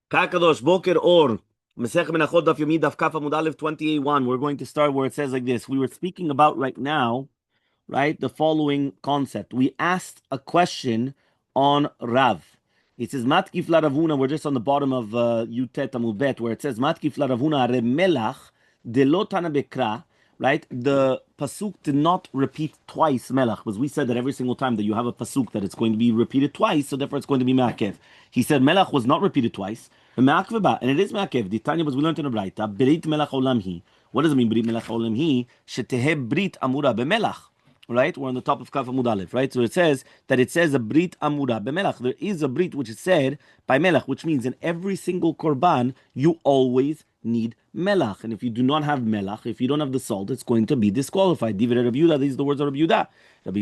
Kakadosh Boker Or. Masechet Menahot Daf Yomi Daf Kaf Amud Aleph 28:1. We're going to start where it says like this. We were speaking about right now, right, the following concept. We asked a question on Rav. It says Matkif la Ravuna. We're just on the bottom of Yutet Amud Bet, where it says Matkif la Ravuna Remelach Delot Tana Bekra. Right, the pasuk did not repeat twice melach, because we said that every single time that you have a pasuk that it's going to be repeated twice, so therefore it's going to be ma'akev. He said melach was not repeated twice, and it is ma'akev. The Tanya was we learned in the Braita, Brit melach olam hi. What does it mean, Brit melach olam hi? Shetehe brit amura bemelach. Right, we're on the top of Kaf Amud Aleph, right? So it says a brit amura bemelach. There is a brit which is said by melach, which means in every single korban you always need melach, and if you do not have melach, if you don't have the salt, it's going to be disqualified. Divrei Rabbi Yehuda, these are the words of Rabbi Yehuda. Rabbi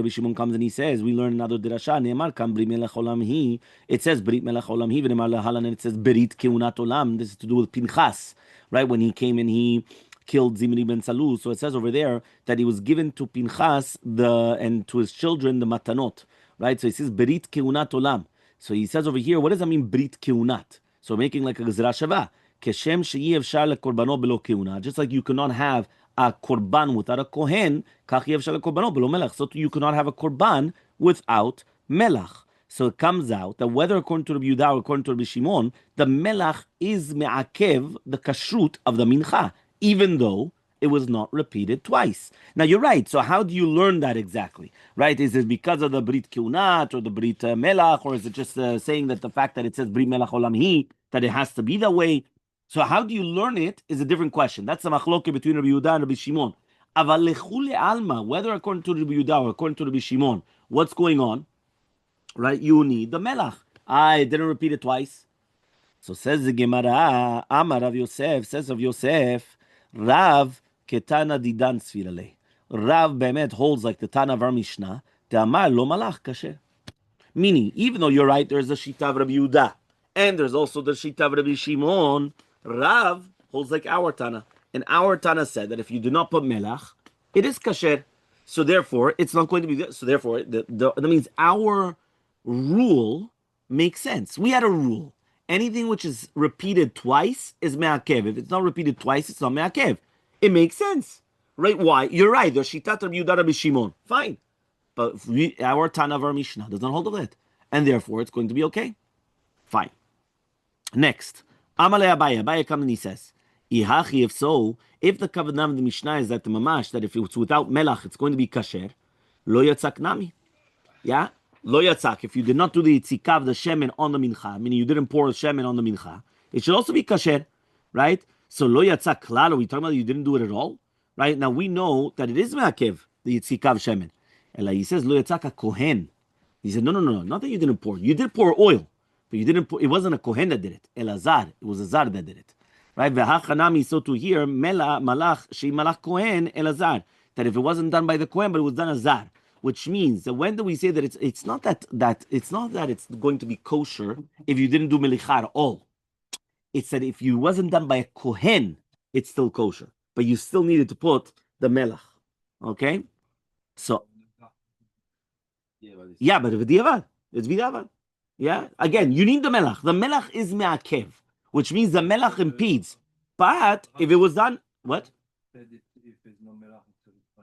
Shimon comes and he says, we learn another dirasha. Ne'emar kam brit melach olam hi. It says brit melach olam hi, v'ne'emar lahalan, and it says brit keunat olam. This is to do with Pinchas, right? When he came and he killed Zimri ben Salu. So it says over there that he was given to Pinchas and to his children the matanot, right? So he says brit keunat olam. So he says over here, what does that mean, brit keunat? So making like a gezerah shava. Just like you cannot have a korban without a kohen, so you cannot have a korban without melach. So it comes out that whether according to Rabbi Yehuda or according to Rabbi Shimon, the melach is me'akev, the kashrut of the mincha, even though it was not repeated twice. Now you're right. So how do you learn that exactly? Right? Is it because of the brit kiunat or the brit melach, or is it just saying that the fact that it says brit melach olam hi, that it has to be that way? So how do you learn it is a different question. That's the machloke between Rabbi Yehuda and Rabbi Shimon. Aval lechule alma, whether according to Rabbi Yehuda or according to Rabbi Shimon, what's going on? Right? You need the melach. I didn't repeat it twice. So says the Gemara, Amar Rav Yosef, says of Yosef, Rav ketana didan sfirale. Rav bemet holds like the Tana of our Mishnah, the Amar lo malach kasher. Meaning, even though you're right, there's the Shita of Rabbi Yehuda, and there's also the Shita of Rabbi Shimon, Rav holds like our Tana. And our Tana said that if you do not put melach, it is kasher. So therefore, it's not going to be good. So therefore, that means our rule makes sense. We had a rule. Anything which is repeated twice is me'akev. If it's not repeated twice, it's not me'akev. It makes sense. Right? Why? You're right. There's Shitat Rabbi Yehuda Rabbi Shimon. Fine. But our Tana of our Mishnah doesn't hold of it. And therefore, it's going to be okay. Fine. Next. Amalei Abaye. Abaye comes and he says, Ihachi, if so, if the kavanah of the Mishnah is that the mamash, that if it's without melach, it's going to be kasher, lo yatzak nami. Yeah? Lo yatzak. If you did not do the yitzika of the shemen on the mincha, meaning you didn't pour the shemen on the mincha, it should also be kasher. Right? So lo yatzak klal, are we talking about you didn't do it at all? Right? Now we know that it is me'akev, the yitzika of shemen. Ela, he says, lo yatzak a kohen. He said, no, not that you didn't pour. You did pour oil, but you didn't pour, it wasn't a kohen that did it. Elazar, it was a zar that did it. Right? V'hachanami, so to here, mela malach, she malach kohen, elazar. That if it wasn't done by the kohen, but it was done as zar. Which means that when do we say that it's not that it's not that it's going to be kosher if you didn't do melicha at all. It's that if you wasn't done by a kohen, it's still kosher. But you still needed to put the melach. Okay? So yeah, but v'diavad. It's v'diavad. Yeah? Again, you need the melach. The melach is me'akev, which means the melach impedes. But if it was done, what?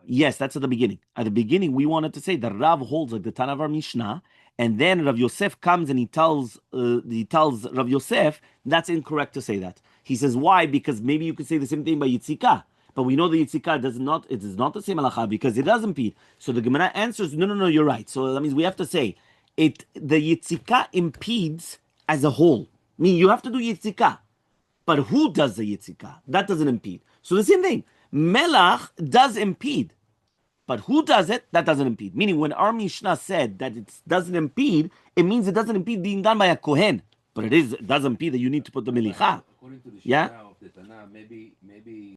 Yes, that's at the beginning. At the beginning, we wanted to say that Rav holds like the Tana of our Mishnah, and then Rav Yosef comes and he tells Rav Yosef that's incorrect to say that. He says why? Because maybe you could say the same thing by Yitzika, but we know the Yitzika it is not the same halacha because it does impede. So the Gemara answers, no, you're right. So that means we have to say the Yitzika impedes as a whole. I mean, you have to do Yitzika, but who does the Yitzika? That doesn't impede. So the same thing. Melach does impede, but who does it? That doesn't impede. Meaning, when our Mishnah said that it doesn't impede, it means it doesn't impede being done by a kohen, but it does impede that you need to put the melicha. Yeah. Of the Tanah, maybe.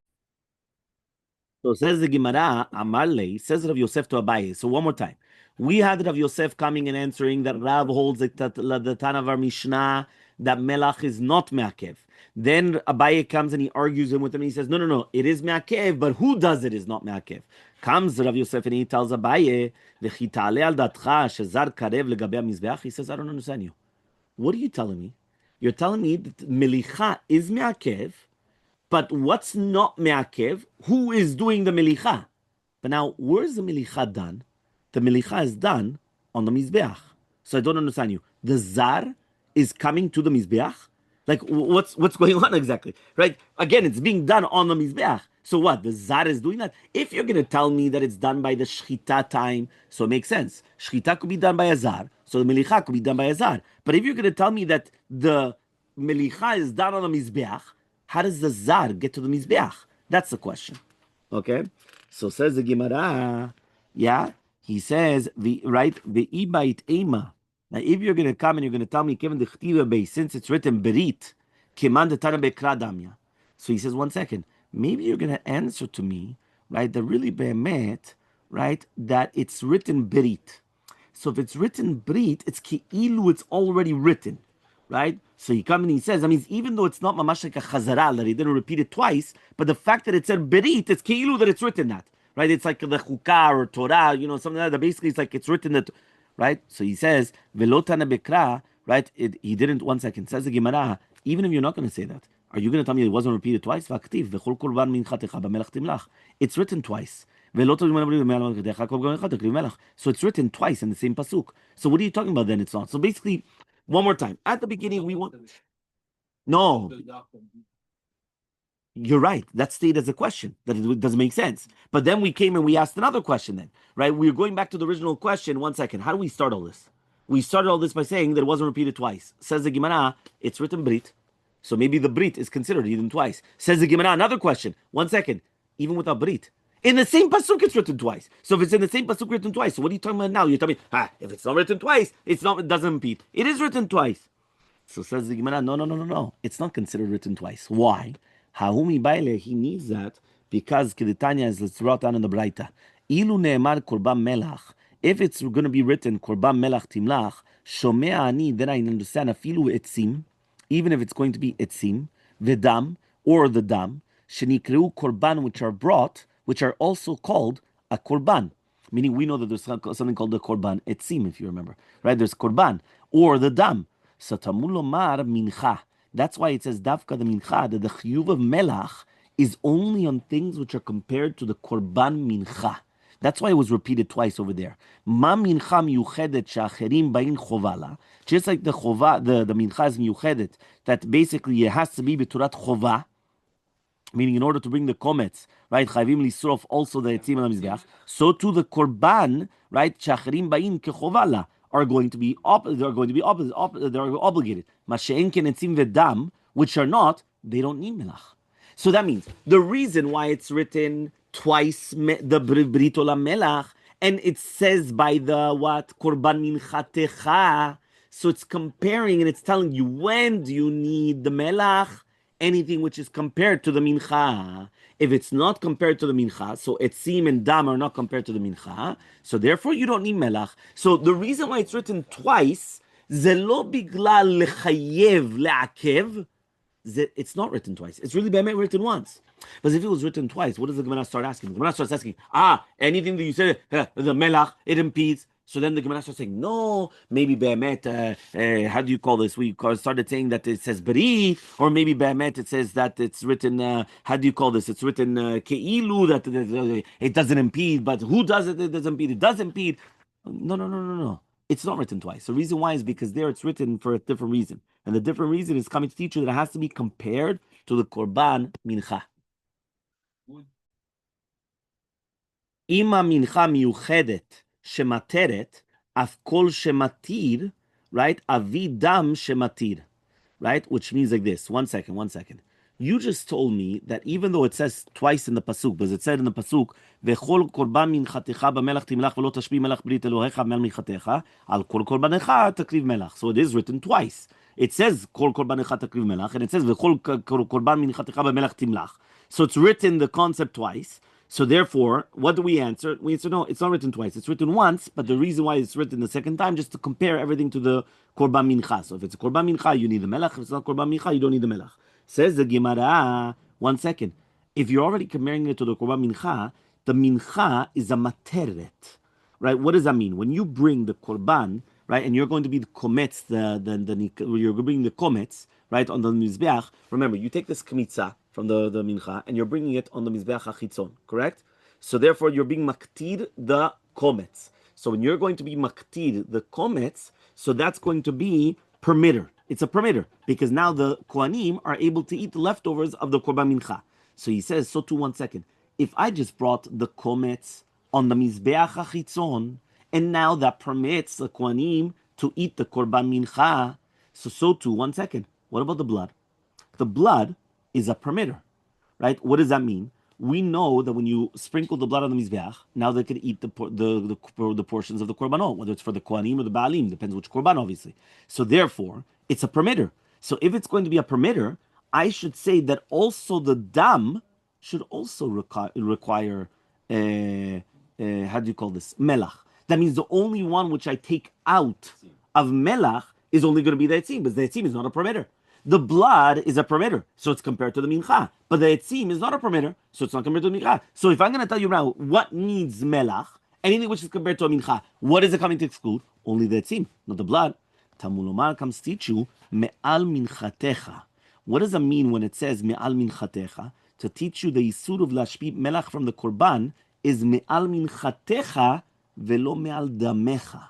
So says the Gemara, Amarle, says Rav Yosef to Abaye. So one more time, we had Rav Yosef coming and answering that Rav holds the Tana of our Mishnah that melach is not me'akev. Then Abaye comes and he argues him with him and he says, no, it is me'akev, but who does it is not me'akev. Comes Rav Yosef and he tells Abaye, V'chitale al datcha shezar karev legabe mizbeach. He says, I don't understand you. What are you telling me? You're telling me that melicha is me'akev, but what's not me'akev? Who is doing the melicha? But now, where's the melicha done? The melicha is done on the mizbeach. So I don't understand you. The zar is coming to the mizbeach? Like, what's going on exactly? Right? Again, it's being done on the mizbeach. So what? The zar is doing that? If you're going to tell me that it's done by the shchita time, so it makes sense. Shchita could be done by a zar, so the melicha could be done by a zar. But if you're going to tell me that the melicha is done on the mizbeach, how does the zar get to the mizbeach? That's the question. Okay? So says the Gemara, yeah, he says, the ibait ema. Now, if you're going to come and you're going to tell me, given the chtiva base, since it's written berit, kiman detana bekra damya. So he says, one second, maybe you're going to answer to me, right, the really be'emet, right, that it's written berit. So if it's written brit, it's ki'ilu, it's already written, right? So he comes and he says, I mean, even though it's not mamash like a chazara, that he didn't repeat it twice, but the fact that it said berit, it's ki'ilu that it's written that, right? It's like the chukah or Torah, something like that. Basically, it's like it's written that, right? So he says, velotana bekra, right? He didn't, one second, says the Gemara, even if you're not going to say that, are you going to tell me it wasn't repeated twice? It's written twice. So it's written twice in the same pasuk. So what are you talking about then? It's not. So basically, one more time. At the beginning, we want. No, you're right. That stayed as a question. That it doesn't make sense. But then we came and we asked another question then, right? We're going back to the original question. One second. How do we start all this? We started all this by saying that it wasn't repeated twice. Says the Gemara, it's written Brit. So maybe the Brit is considered even twice. Says the Gemara, another question. One second. Even without Brit. In the same pasuk, it's written twice. So if it's in the same pasuk written twice, so what are you talking about now? You're telling me, if it's not written twice, it doesn't repeat. It is written twice. So says the Gemara, no. It's not considered written twice. Why? Hahumi baile, he needs that because Keditanya is let's write down in the Braita. Ilu ne'emar korban melach. If it's going to be written korban melach timlach, shomea ani, then I understand afilu etzim, even if it's going to be etzim, vedam, or the dam, shenikreu korban, which are brought, which are also called a korban. Meaning we know that there's something called the korban etzim, if you remember. Right? There's korban, or the dam. So tamulomar mincha. That's why it says Davka the mincha, that the chiyuv of melach is only on things which are compared to the korban mincha. That's why it was repeated twice over there. Ma mincha miyuchedet she'acherim bain chovala. Just like the chova, the mincha is miyuchedet, that basically it has to be b'turat chova, meaning in order to bring the comets, right, chayvim lisrof also the etzim al mizbeach. So to the korban, right, she'acherim bain kechovala, are going to be they're obligated. Mashe'en ken etzim vedam, which are not, they don't need melach. So that means the reason why it's written twice the brit olam melach, and it says by the what korban minchatecha, so it's comparing and it's telling you when do you need the melach, anything which is compared to the mincha. If it's not compared to the mincha, so etzim and dam are not compared to the mincha, so therefore you don't need melach. So the reason why it's written twice, זה לא בגלל לחייב לעכב, it's not written twice. It's really באמת written once. But if it was written twice, what does the Gemara start asking? The Gemara starts asking, anything that you said, the melach, it impedes. So then the Gemara starts saying, no, maybe be'emet, how do you call this? We started saying that it says beri, or maybe be'emet it says that it's written, how do you call this? It's written ke'ilu, that it doesn't impede, but who does it? It doesn't impede. It does impede. No. It's not written twice. The reason why is because there it's written for a different reason. And the different reason is coming to teach you that it has to be compared to the korban mincha. Ima mincha miuchedet shemateret, af kol shematir, right? Avi dam shematir, right? Which means like this. One second. You just told me that even though it says twice in the pasuk, because it said in the pasuk, "V'chol korban minchatecha b'melach timlach v'lo tashbi melach brit Elohecha mel minchatecha al kol korbanecha takriv melach." So it is written twice. It says "kol korbanecha takriv melach," and it says "v'chol korban minchatecha b'melach timlach." So it's written the concept twice. So therefore, what do we answer? We answer no, it's not written twice. It's written once, but the reason why it's written the second time just to compare everything to the korban mincha. So if it's a korban mincha, you need the melach. If it's not korban mincha, you don't need the melach. Says the Gemara, one second. If you're already comparing it to the korban mincha, the mincha is a materet, right? What does that mean? When you bring the korban right? And you're going to be the kometz, you're bringing the kometz, right, on the mizbeach. Remember, you take this kmitza from the mincha, and you're bringing it on the mizbeach hachitzon, correct? So therefore, you're being maktid the kometz. So when you're going to be maktid the kometz, so that's going to be permitter. It's a permitter because now the kohanim are able to eat the leftovers of the korban mincha. So he says, so too, 1 second. If I just brought the kometz on the mizbeach hachitzon, and now that permits the kohanim to eat the korban mincha, so too, 1 second. What about the blood? The blood is a permitter, right? What does that mean? We know that when you sprinkle the blood on the mizbeach, now they can eat the portions of the korbanot, whether it's for the kohanim or the baalim, depends which korban, obviously. So therefore, it's a permitter. So if it's going to be a permitter, I should say that also the dam should also require, how do you call this? Melach. That means the only one which I take out of melach is only going to be the etzim, but the etzim is not a permitter. The blood is a permitter, so it's compared to the mincha. But the etzim is not a permitter, so it's not compared to the mincha. So if I'm going to tell you now what needs melach, anything which is compared to a mincha, what is it coming to exclude? Only the etzim, not the blood. Tamulomar comes to teach you me'al minchatecha. What does it mean when it says me'al minchatecha? To teach you the yisur of lashpit melach from the korban is me'al minchatecha velo me'al damecha.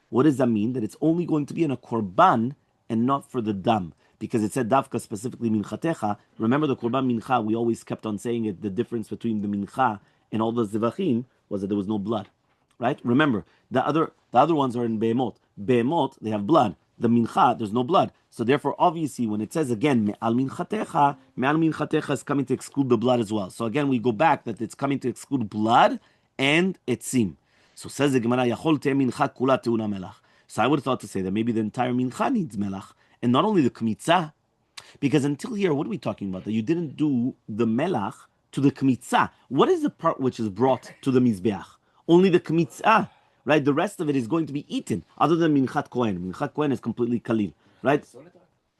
What does that mean? That it's only going to be in a korban and not for the dam. Because it said dafka specifically minchatecha. Remember the korban mincha, we always kept on saying it, the difference between the mincha and all the zivachim was that there was no blood. Right? Remember, the other ones are in behemot. Behemot, they have blood. The mincha, there's no blood. So therefore, obviously, when it says again, me'al minchatecha is coming to exclude the blood as well. So again, we go back that it's coming to exclude blood and etzim. So says the Gemara, Yachol te mincha kula teuna melach. So I would have thought to say that maybe the entire mincha needs melach, and not only the kmitza, because until here, what are we talking about? That you didn't do the melach to the kmitza. What is the part which is brought to the mizbeach? Only the kmitza, right? The rest of it is going to be eaten, other than minchat kohen. Minchat kohen is completely kalil, right?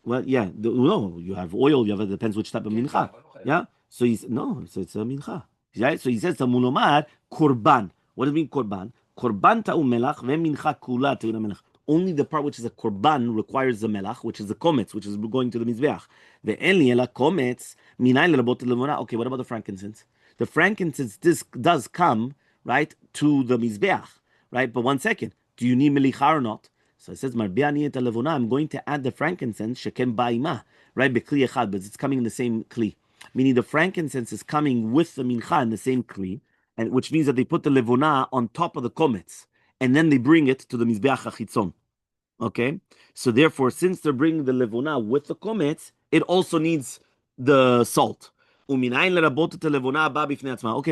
Well, yeah, no, you have oil. It depends which type of mincha. Yeah, so it's a mincha. Right? So he says mulomar korban. What does it mean korban? Korban ta'u melach ve'mincha kula te'una melach. Only the part which is a korban requires the melach, which is the kometz, which is going to the mizbeach. Ve'en li ela kometz minayin lerabot levona. Okay, what about the frankincense? The frankincense does come, right, to the mizbeach, right? But 1 second, do you need melicha or not? So it says marbia niyet levona. I'm going to add the frankincense sheken ba'ima, right? Bekli echad, but it's coming in the same kli. Meaning the frankincense is coming with the mincha in the same kli, and which means that they put the levona on top of the kometz, and then they bring it to the mizbeach hachitzon. Okay, so therefore, since they're bringing the levona with the kometz, it also needs the salt. Okay,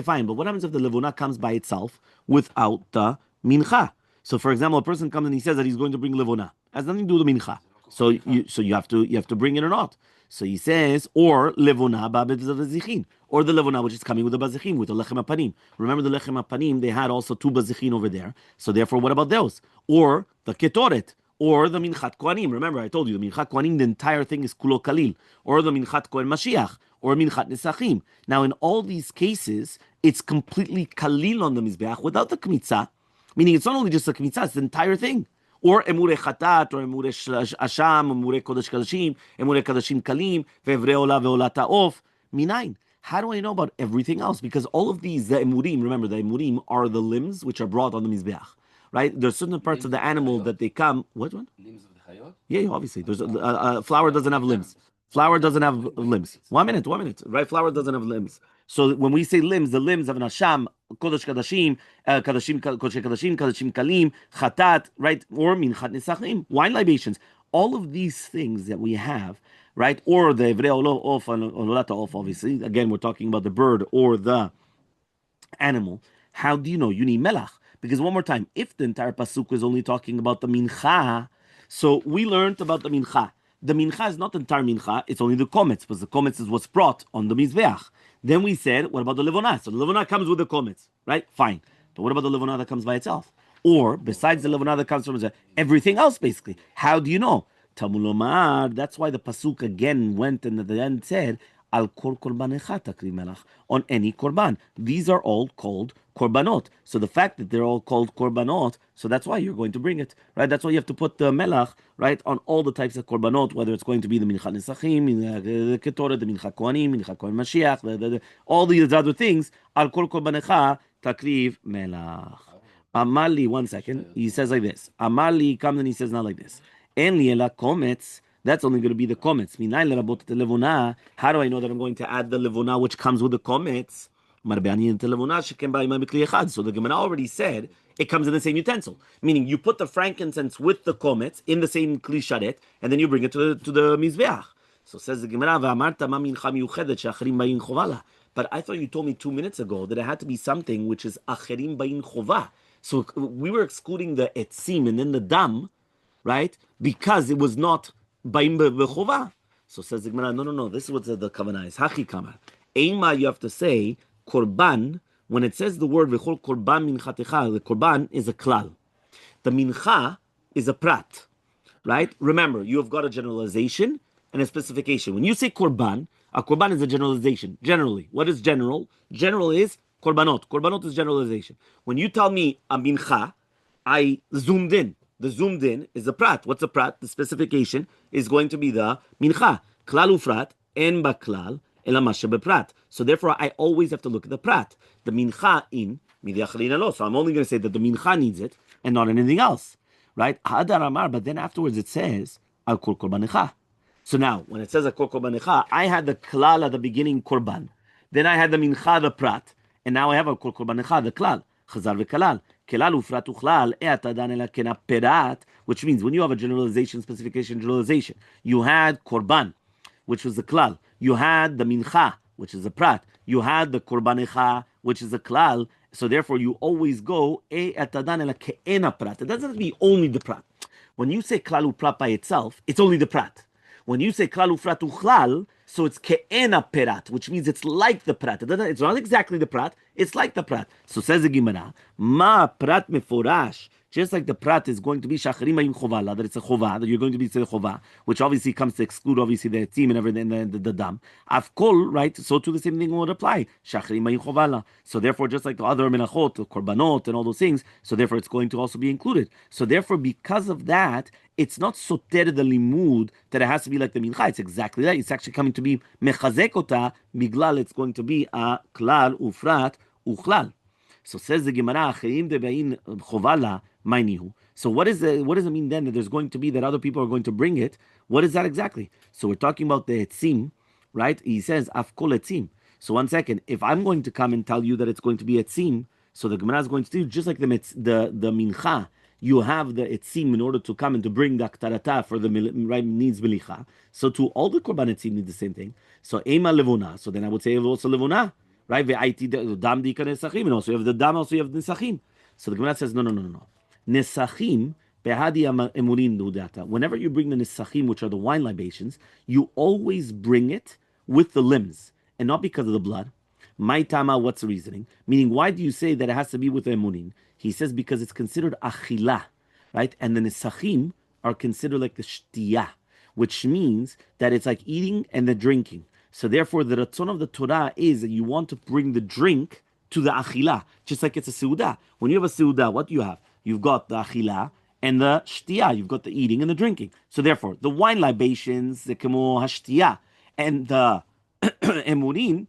fine, but what happens if the levona comes by itself without the mincha? So, for example, a person comes and he says that he's going to bring levona. It has nothing to do with the mincha. So you have to bring it or not. So he says, or levona ba'bezichin, or the levona which is coming with the bazichin, with the lechem apanim. Remember the lechem apanim, they had also 2 bazichin over there. So therefore, what about those? Or the ketoret, or the minchat kohanim. Remember, I told you, the minchat kohanim, the entire thing is kulo kalil. Or the minchat kohen mashiach, or minchat nesachim. Now, in all these cases, it's completely kalil on the mizbeach without the kmitza. Meaning, it's not only just the kmitza, it's the entire thing. Or emure chatat, or emure asham, emure kodesh kadashim, emure kadashim kalim, ve'evre ola ve'ola ta'of. Minayin. How do I know about everything else? Because all of these, the emurim, remember, the emurim are the limbs which are brought on the mizbeach. Right? There's certain parts of the animal that they come. What one? Limbs of the chayot? Yeah, obviously. There's a flower doesn't have limbs. Flower doesn't have limbs. 1 minute. Right? Flower doesn't have limbs. So when we say limbs, the limbs of an asham, kodesh kadashim, kadashim kodesh kadashim, kadashim kalim, chatat, right? Or minchat nesachim, wine libations. All of these things that we have, right? Or the evrei of and olata of, obviously. Again, we're talking about the bird or the animal. How do you know? You need melach. Because one more time, if the entire pasuk is only talking about the mincha, so we learned about the mincha. The mincha is not the entire mincha, it's only the kometz, because the kometz is what's brought on the mizbeach. Then we said, what about the levona? So the levona comes with the kometz, right? Fine. But what about the levona that comes by itself? Or, besides the levona that comes from everything else, basically. How do you know? Tamulomar, that's why the pasuk again went and at the end said, Al kol korbanecha takriv melach. On any korban. These are all called korbanot. So the fact that they're all called korbanot, so that's why you're going to bring it, right? That's why you have to put the melach, right, on all the types of korbanot, whether it's going to be the mincha nesachim, the ketoret, the mincha kohanim, mincha kohen mashiach, all these other things. Al kol korbanecha takriv melach. Amali, one second. He says like this. Amali comes and he says not like this. En li ela komets. That's only going to be the komets. Minayin lerabot et levuna. How do I know that I'm going to add the levuna which comes with the komets? So the Gemara already said it comes in the same utensil, meaning you put the frankincense with the komets in the same kli sharet, and then you bring it to the mizbeach. So says the Gemara, but I thought you told me 2 minutes ago that it had to be something which is acherim bayin chova. So we were excluding the etzim and then the dam, right? Because it was not bayin bechova. So says the Gemara, no. This is what the kavanah is. Hachi kamar. Eima, you have to say korban. When it says the word v'chol korban minchatecha, the korban is a klal. The mincha is a prat, right? Remember, you have got a generalization and a specification. When you say korban, a korban is a generalization. Generally, what is general? General is korbanot. Korbanot is generalization. When you tell me a mincha, I zoomed in. The zoomed in is a prat. What's a prat? The specification is going to be the mincha. Klal ufrat en baklal ela masha beprat. So therefore, I always have to look at the prat. The mincha in midiachalina lo. So I'm only going to say that the mincha needs it and not anything else, right? Hadar amar. But then afterwards it says al kol korbanecha. So now, when it says a kol korbanecha, I had the klal at the beginning, korban. Then I had the mincha, the prat. And now I have a kol korbanecha, the klal. Chazar v'kalal. Kelal ufrat uchlal, e'atadan ela kena perat. Which means, when you have a generalization, specification, generalization, you had korban, which was the klal. You had the mincha, which is the prat. You had the korbanecha, which is the klal. So therefore, you always go, e'atadan ela ke'ena prat. It doesn't have to be only the prat. When you say klal uprat by itself, it's only the prat. When you say klal ufrat uchlal, so it's ke'ena perat, which means it's like the prat. It's not exactly the prat, it's like the prat. So says the Gemara, ma prat meforash, just like the prat is going to be shacharim ba'im chova, that it's a chova, that you're going to be say chova, which obviously comes to exclude obviously the team and everything, the dam. Avkol, right? So to the same thing would apply. Shacharim ba'im chova. So therefore, just like the other menachot, the korbanot, and all those things, so therefore it's going to also be included. So therefore, because of that, it's not soter the limud that it has to be like the mincha. It's exactly that. It's actually coming to be mechazek ota biglal. It's going to be a klal ufrat uchlal. So says the Gemara, acherim debayin chovala ma'inihu. So what does it mean then that there's going to be that other people are going to bring it? What is that exactly? So we're talking about the etzim, right? He says afkol etzim. So one second, if I'm going to come and tell you that it's going to be etzim, so the Gemara is going to do just like the mincha. You have the etzim in order to come and to bring the aktarata for the right needs melicha. So to all the korban etzim need the same thing. So ema levuna. So then I would say also levuna, right? Ve'aiti dam dika nesachim, and also you have the dam, also you have the nesachim. So the Gemara says no. Nesachim behadi emurin dudata. Whenever you bring the nesachim, which are the wine libations, you always bring it with the limbs and not because of the blood. My tama, what's the reasoning? Meaning, why do you say that it has to be with the emurin? He says because it's considered achila, right? And the nesachim are considered like the shtiyah, which means that it's like eating and the drinking. So therefore, the ratzon of the Torah is that you want to bring the drink to the achila, just like it's a seudah. When you have a seudah, what do you have? You've got the achila and the shtiyah. You've got the eating and the drinking. So therefore, the wine libations, the kemo hashtiyah, and the emurin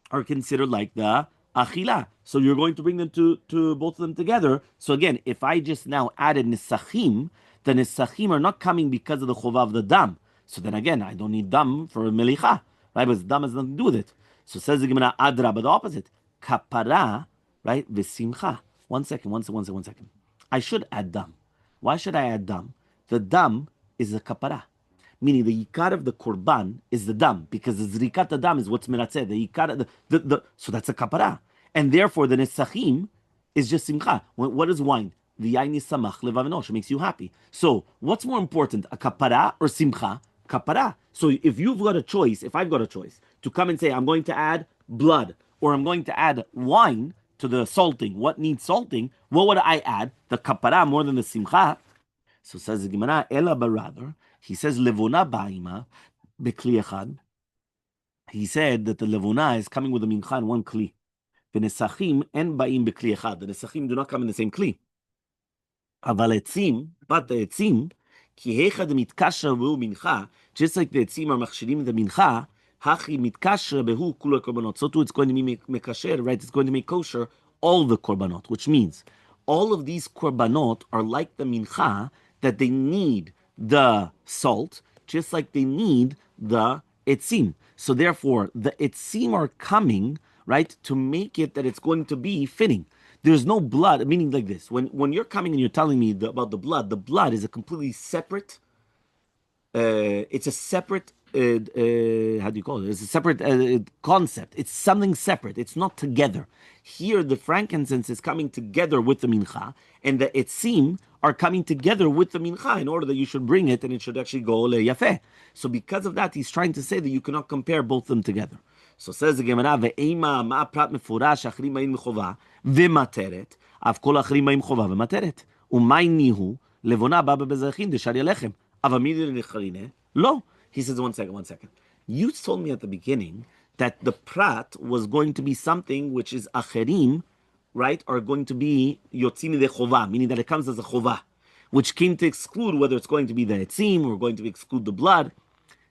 are considered like the achila. So you're going to bring them to both of them together. So again, if I just now added nisachim, the nisachim are not coming because of the chova of the dam. So then again, I don't need dam for melicha, right? Because dam has nothing to do with it. So says the Gemara adra, but the opposite. Kapara, right? V'simcha. One second. I should add dam. Why should I add dam? The dam is the kapara. Meaning the yikar of the korban is the dam, because the zrikat dam is what's meratzeh. The yikar, so that's a kapara, and therefore the nesachim is just simcha. What is wine? The yain is samach levavinosh, makes you happy. So what's more important, a kapara or simcha? Kapara. So if you've got a choice, if I've got a choice to come and say I'm going to add blood or I'm going to add wine to the salting, what needs salting? What would I add? The kapara more than the simcha. So says the Gemara, ela, but rather. He says levona ba'ima bekli echad. he said that the levuna is coming with the mincha in one kli. ונסכים אין באים בכלי אחד. The נסכים do not come in the same kli. אבל עצים, but the עצים, כי היכא דמתקשר והוא מנחה, just like the עצים are מכשירים את המנחה, הכי מתקשר בהוא כולו קורבנות. So too it's going to be מקשר, right? It's going to make kosher all the korbanot, which means all of these korbanot are like the mincha, that they need the salt, just like they need the etzim. So therefore, the etzim are coming, right, to make it that it's going to be fitting. There's no blood, meaning like this. When you're coming and you're telling me about the blood is a completely separate, it's a separate, how do you call it? It's a separate concept. It's something separate. It's not together. Here, the frankincense is coming together with the mincha, and the etzim are coming together with the mincha in order that you should bring it and it should actually go leyafeh. So because of that, he's trying to say that you cannot compare both of them together. So says the Gemara, ve'ema ma prat mefurash achrim ma'in mechova ve'materet, av kol achrim ma'in chova ve'materet. Umay nihu levona ba bebezachin deshari alechem. Avamidi necharine. Lo. He says, one second. You told me at the beginning that the prat was going to be something which is acherim, right, are going to be yotzimi de chova, meaning that it comes as a chova, which came to exclude whether it's going to be the etzim or going to exclude the blood.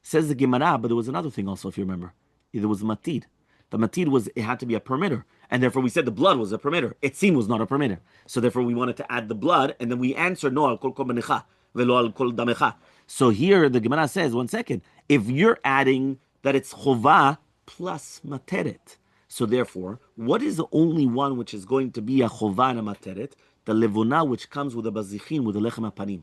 Says the Gemara, but there was another thing also, if you remember. There was matid. The matid was, it had to be a permitter. And therefore we said the blood was a permitter. Etzim was not a permitter. So therefore we wanted to add the blood, and then we answered, no, al kol korbanecha, velo al kol damecha. So here the Gemara says, one second, if you're adding that it's chovah plus materet, so therefore, what is the only one which is going to be a chovah and a materet? The levuna, which comes with a bazichin, with a lechem hapanim.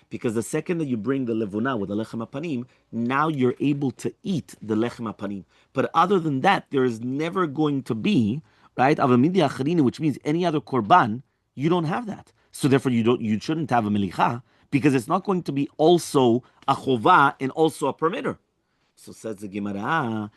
Because the second that you bring the levuna with the lechem hapanim, now you're able to eat the lechem hapanim. But other than that, there is never going to be, right, avamidi acharini, which means any other korban, you don't have that. So therefore, you shouldn't have a melicha, because it's not going to be also a chovah and also a permitter. So says the Gemara,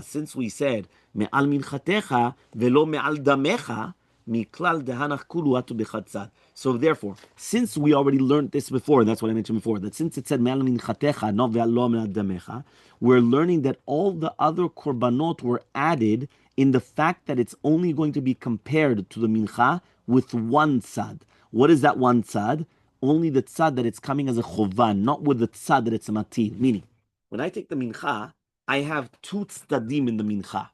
since we said me'al minchatecha velo me'al damecha, miklal dehanach kulu atu bechad. So therefore, since we already learned this before, and that's what I mentioned before, that since it said me'al minchatecha, not ve'lo me'al damecha, we're learning that all the other korbanot were added in the fact that it's only going to be compared to the mincha with one tzad. What is that one tzad? Only the tzad that it's coming as a chovan, not with the tzad that it's a matid. Meaning, when I take the mincha, I have two tzadim in the mincha.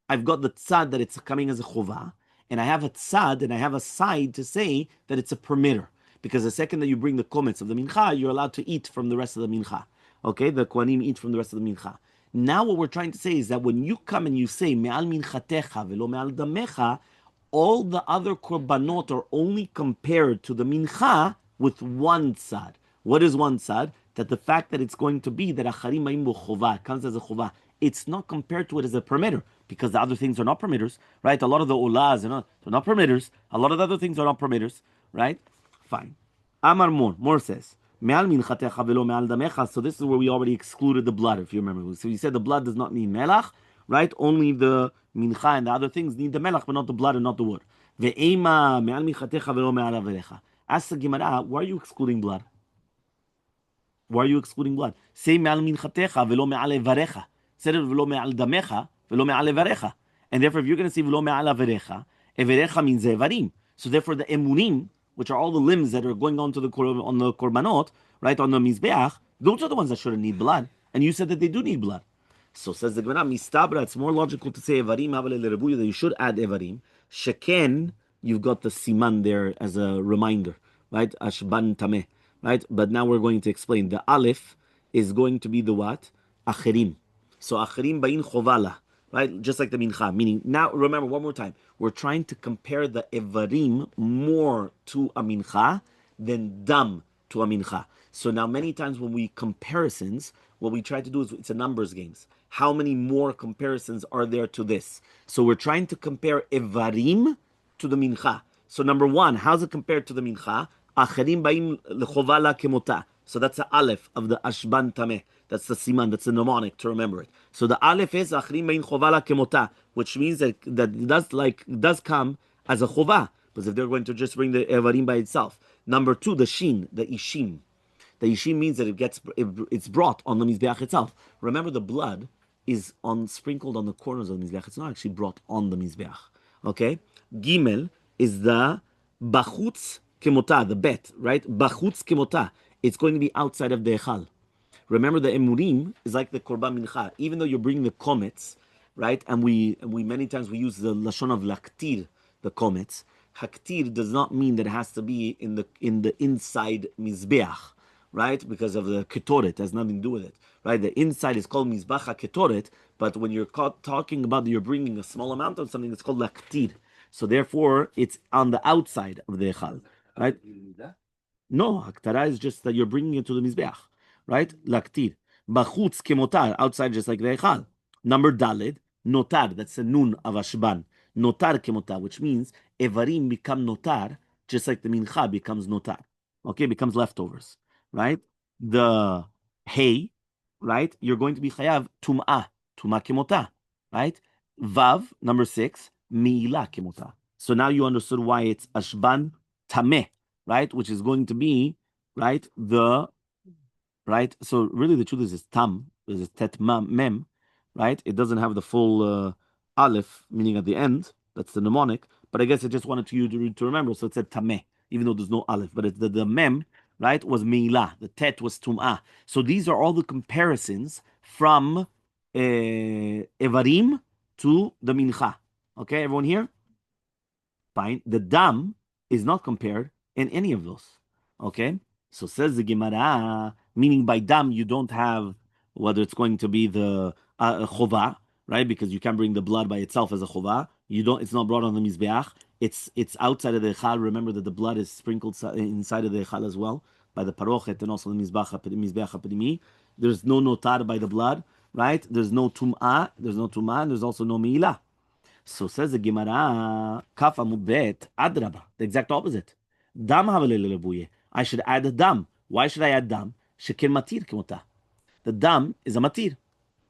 I've got the tzad that it's coming as a chovah, and I have a tzad and I have a side to say that it's a permitter. Because the second that you bring the komets of the mincha, you're allowed to eat from the rest of the mincha. Okay, the kohanim eat from the rest of the mincha. Now what we're trying to say is that when you come and you say me'al minchatecha velo me'al damecha, all the other korbanot are only compared to the mincha with one tzad. What is one tzad? That the fact that it's going to be that acharim ma'im chovah comes as a chovah, it's not compared to it as a permitter, because the other things are not permitters, right? A lot of the olas they're not permitters. A lot of the other things are not permitters, right? Fine. Amar Mor says, me'al minchatecha velo me'al damecha. So this is where we already excluded the blood, if you remember. So you said the blood does not need melach, right? Only the mincha and the other things need the melach, but not the blood and not the wood. Ve'ema me'al minchatecha velo me'al averecha. Ask the Gemara, why are you excluding blood? Why are you excluding blood? Say me'al minchatecha velo me'al evarecha. Say it velo me'al damecha velo me'al evarecha. And therefore, if you're going to say velo me'al averecha, evarecha means evarim. So therefore, the emunim, which are all the limbs that are going on the korbanot, right, on the mizbeach, those are the ones that shouldn't need blood. And you said that they do need blood. So says the Gemara, mistabra, it's more logical to say evarim havale lerebuya, that you should add evarim. Sheken, you've got the siman there as a reminder, right? Ashban tameh, right? But now we're going to explain. The aleph is going to be the what? Acherim. So acherim ba'in chovala, right? Just like the mincha. Meaning, now remember one more time, we're trying to compare the evarim more to a mincha than dam to a mincha. So now many times when we comparisons, what we try to do is it's a numbers games. How many more comparisons are there to this? So we're trying to compare evarim to the mincha. So number one, how's it compared to the mincha? Acherim ba'im lechovala kemota. So that's the aleph of the ashban tameh. That's the siman. That's the mnemonic to remember it. So the aleph is acherim ba'im chovala kemota, which means that it does come as a chovah. Because if they're going to just bring the evarim by itself. Number two, the shin, the ishim. The yishim means that it's brought on the mizbeach itself. Remember, the blood is on sprinkled on the corners of the mizbeach. It's not actually brought on the mizbeach. Okay. Gimel is the bachutz kemota, the bet, right? Bachutz kemota. It's going to be outside of the echal. Remember, the emurim is like the korban mincha. Even though you're bringing the komets, right? And we many times we use the lashon of laktir, the komets. Haktir does not mean that it has to be in the inside mizbeach, right? Because of the ketoret, it has nothing to do with it, right? The inside is called mizbacha ketoret, but when you're talking about you're bringing a small amount of something, it's called laktir. So therefore, it's on the outside of the echal, right? No, haktara is just that you're bringing it to the mizbeach, right? Laktir. Bachutz kemotar, outside just like the echal. Number daled, notar, that's the nun of ashban. Notar kemotar, which means evarim become notar, just like the mincha becomes notar. Okay, becomes leftovers, right? The hay, right? You're going to be chayav tumah kemota, right? Vav, number 6, miila kemota. So now you understood why it's ashban tameh, right? Which is going to be, right, right? So really the truth is it's tam, is tet mem, right? It doesn't have the full aleph, meaning at the end. That's the mnemonic. But I guess I just wanted you to remember. So it said tameh, even though there's no aleph. But it's the mem, right, was meila. The tet was tum'ah. So these are all the comparisons from evarim to the mincha. Okay, everyone here? Fine. The dam is not compared in any of those. Okay? So says the Gemara, meaning by dam, you don't have whether it's going to be the chova, right? Because you can't bring the blood by itself as a chova. You don't. It's not brought on the mizbeach. It's outside of the echal. Remember that the blood is sprinkled inside of the echal as well by the parochet and also the mizbeach hapedimi. There's no notar by the blood, right? There's no tum'ah. And there's also no mi'ilah. So says the Gemara, Kaf Amud Bet, Adraba, the exact opposite. Dam havelelebuye. I should add a dam. Why should I add dam? Shekir matir kimota. The dam is a matir,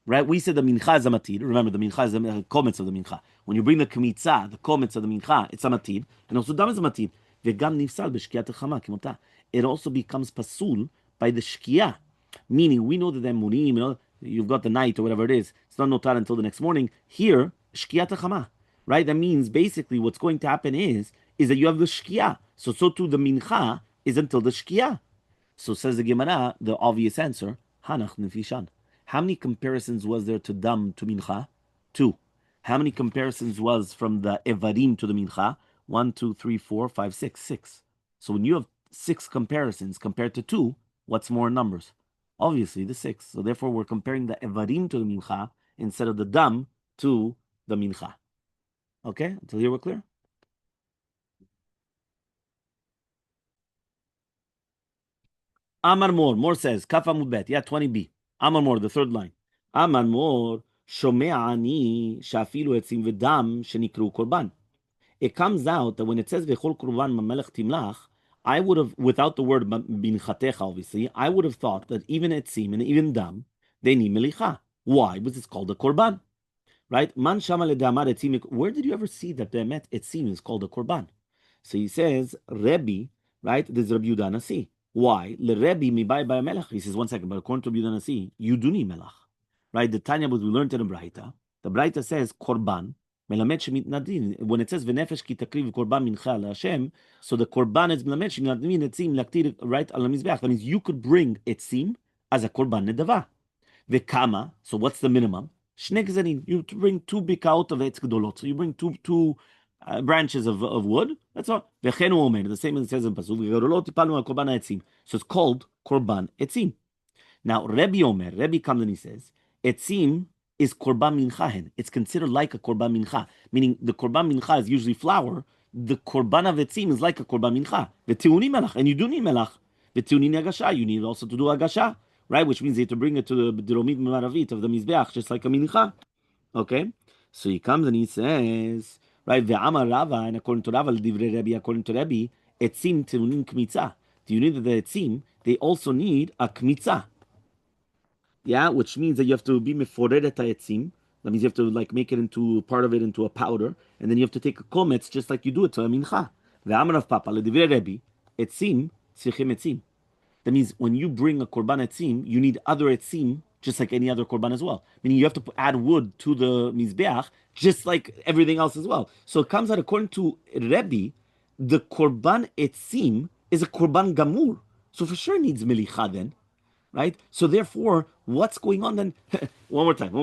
right? We said the mincha is a matir. Remember, the mincha is the komets of the mincha. When you bring the kmitza, the komets of the mincha, it's a matir, and also dam is a matir. Vegam nifsal b'shkiyat chama kimota. It also becomes pasul by the shkia, meaning we know that the murim, you've got the night or whatever it is. It's not notar until the next morning. Here, shkiyat chama, right? That means basically what's going to happen is that you have the shkia. So too the mincha is until the shkia. So says the Gemara, the obvious answer, Hanach Nefishan. How many comparisons was there to Dam to Mincha? 2. How many comparisons was from the Evarim to the Mincha? 1, 2, 3, 4, 5, 6. 6. So when you have 6 comparisons compared to 2, what's more in numbers? Obviously the 6. So therefore we're comparing the Evarim to the Mincha instead of the Dam to the Mincha. Okay? Until here we're clear? Amar Mor says, Kaf Amud Bet, yeah, 20b. Amar Mor, the third line. Amar Mor, Shomea ani shafilu etzim v'dam shenikru korban. It comes out that when it says v'chol korban mamelech timlach, I would have, without the word binchatecha, obviously, I would have thought that even etzim and even dam, they need melicha. Why? Because it's called a korban, right? Man shama ledamar etzim. Where did you ever see that the emet etzim is called a korban? So he says, Rebbe, right? This is Rabbi Yudah Nasi. Why? LeRebbi mibai by melach. He says, 1 second, but according to Rabbi Yudah Nasi, you do need melach. Right? The Tanya, was we learned in the Braita. The Braita says, korban, melamed shemit nadin. When it says, v'nefesh ki takriv korban mincha Hashem, so the korban is melamed shemit nadin etzim laktir, right, al mizbeach. That means you could bring etzim as a korban nedava. V'kama, so what's the minimum? Shne gezanim. You bring 2 bikaot of etz gedolot. So you bring two branches of wood. That's all. V'chenu omer. The same as it says in pasuk. V'gerolot tipalnu al korban etzim. So it's called korban etzim. Now Rebbe Omer, Rebbe comes and he says, etzim is korban mincha. It's considered like a korban mincha, meaning the korban mincha is usually flour. The korban of etzim is like a korban mincha. V'tiuni melach, and you do need melach. V'tiuni agasha, you need also to do agasha, right? Which means you have to bring it to the dromit maravit of the mizbeach, just like a mincha. Okay, so he comes and he says, right? Ve'amar Rava, and according to Rava, according to Rebbe, etzim tiunin kmitza. Do you need that the etzim? They also need a kmitza. Yeah, which means that you have to be mefored et etzim. That means you have to like make it into part of it into a powder, and then you have to take a kometz just like you do it to a mincha. Ve'amar of Papa ledivre Rebbe, etzim tzrichim etzim. That means when you bring a korban etzim, you need other etzim, just like any other korban as well. Meaning you have to add wood to the mizbeach, just like everything else as well. So it comes out according to Rebbe, the korban etzim is a korban gamur. So for sure it needs melicha then, right? So therefore, what's going on then? One more time.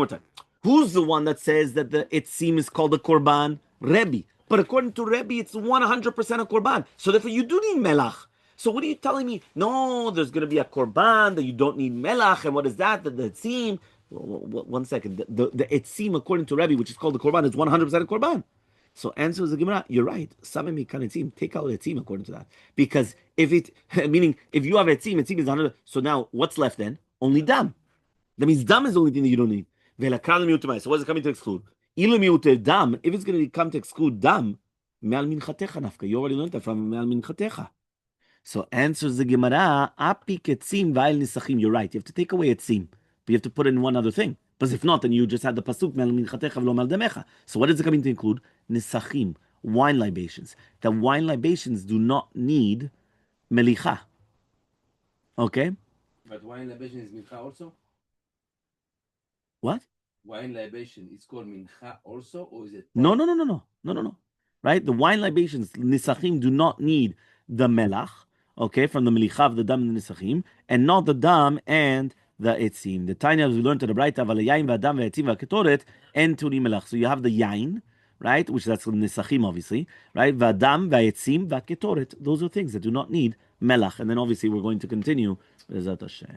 Who's the one that says that the etzim is called a korban? Rebbe. But according to Rebbe, it's 100% a korban. So therefore, you do need melach. So what are you telling me? No, there's going to be a korban that you don't need melach. And what is that? The etzim. One second. The etzim, according to Rebbe, which is called the korban, is 100% a korban. So answers the Gemara, you're right. Samemi kan etzim. Take out etzim according to that. Because if it, meaning if you have etzim is 100. So now what's left then? Only dam. That means dam is the only thing that you don't need. So what is it coming to exclude? Dam, if it's going to come to exclude dam, me'al minchatecha nafka. You already learned that from me'al minchatecha. So answers the Gemara, apik etzim va'el nisachim. You're right. You have to take away etzim, but you have to put in one other thing. Because if not, then you just had the pasuk me'al minchatecha v'lo me'al damecha. So what is it coming to include? Nisachim, wine libations. The wine libations do not need melicha. Okay? But wine libation is mincha also? What? Wine libation is called mincha also, or is it? No. Right? The wine libations, nisachim, do not need the melach, okay, from the melicha, the dam and the nisachim, and not the dam and the etzim. The tanya, as we learned to the Braita, v'alayayin v'adam v'etzim v'ketoret en turi melach. So you have the yain, right, which that's the nisachim, obviously, right? V'adam v'etzim v'ketoret. Those are things that do not need melach. And then obviously we're going to continue. Bezat Hashem.